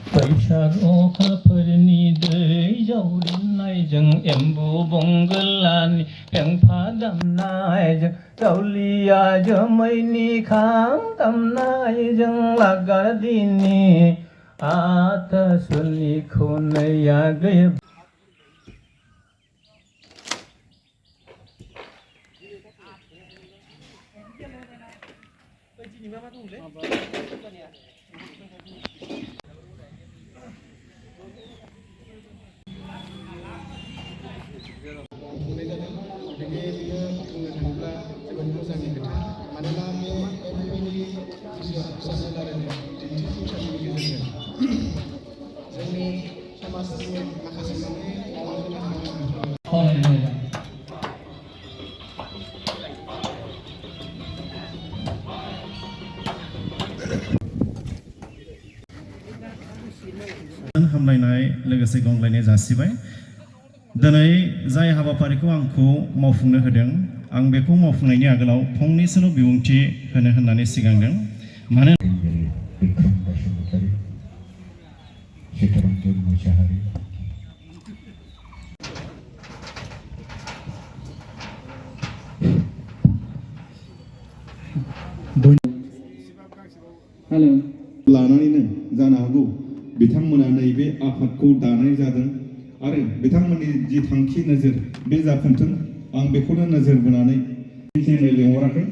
बैसाग अखाफोरनि दै जावरिनायजों एम्बु बंगोलानि फेंफा दामनायजों जावलिया जोमैनि खाम दामनायजों लागादिनि आथासुनि खनैया गैया हामलायनाय लोगोसे गंग्लायनाय जासिबाय दिनै जाय हाबाफारिखौ आंखौ मावफुंनो होदों आं बेखौ मावफुंनायनि आगोलाव फंनैसोल' बिबुंथि होनो होननानै सिगांदों मानो लानानैनो जानो हागौ बिथांमोना नैबे आफादखौ दानाय जादों आरो बिथांमोननि जि थांखि नोजोर बे जाफुंथों आं बेखौनो नोजोर बोनानै लेंहराखै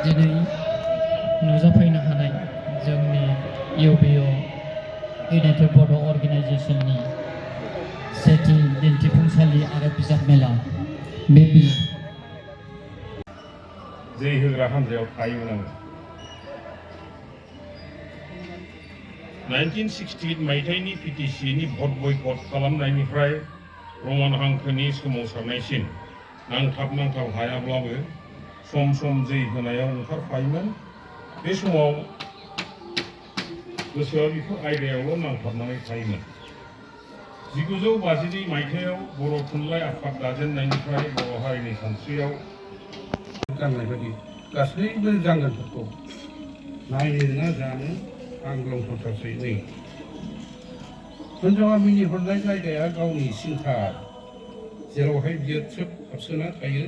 दिनै नुजाफैनो हानाय जोंनि UBO इउनाइटेड बड' अर्गेनाइजेसननि सेथि दिन्थिफुंसालि आरो बिजाब मेला बे जै होग्रा हान्जायाव थायोमोन आङो 1968 मायथाइनि PTCनि भट बयकट खालामनायनिफ्राय रमान हांखोनि सोमावसारनायसिम नांथाब हायाब्लाबो सम सम जै होनायाव ओंखारफायोमोन। बे समाव गोसोआ बेफोर आयदायावल' नांथाबनानै थायोमोन। 1952 मायथाइयाव बर' थुनलाइ आफाद दाजेननायनिफ्राय बर' हारिनि सानस्रियाव गाननाय बायदि गासैबो जांगोनफोरखौ नायनो ना जानो आं लंथंथारसै नै हिनजावा मिनिहरनाय जायगाया गावनि सिंथार जेरावहाय बियो थ्रोब हाबसोना थायो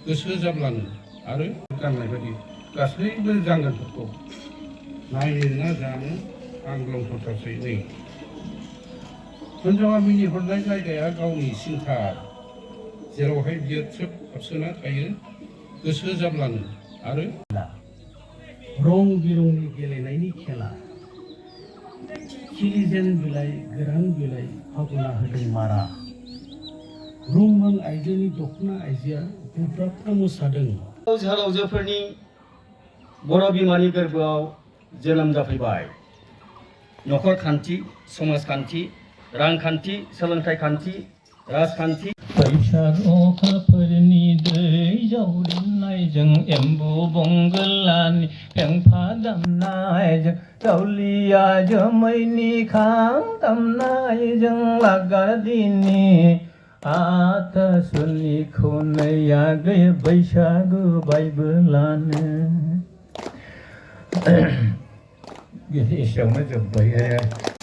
गोसो जाब्लानो आरो गाननाय बायदि गासैबो जांगोनफोरखौ नायनो ना जानो आं लंथंथारसै नै हिनजावा मिनिहरनाय जायगाया गावनि सिंथार जेरावहाय बियो थ्रोब हाबसोना थायो गोसो जाब्लानो आरो रं बिरंनि गेलेनायनि खेला खिलिजेन बिलाइ गोरान बिलाइ फागुना होदों मारा रुंमों आइजोनि दखना आइजोआ गोब्राबथा मोसादों। जोहोलावजोफोरनि बर' बिमानि गोरबोआव जोनोम जाफैबाय। नखरखान्थि, समाजखान्थि, रांखान्थि, सोलोंथाइ खान्थि, राजखान्थि। बैसाग अखाफोरनि दै जावरिनायजों एम्बु बंगोलानि फेंफा दामनायजों दावलिया जोमैनि खाम दामनायजों लागादिनि आथासुनि खौनैया गै बैसागु बायबोलानो एसेयावनो जोब्बाय।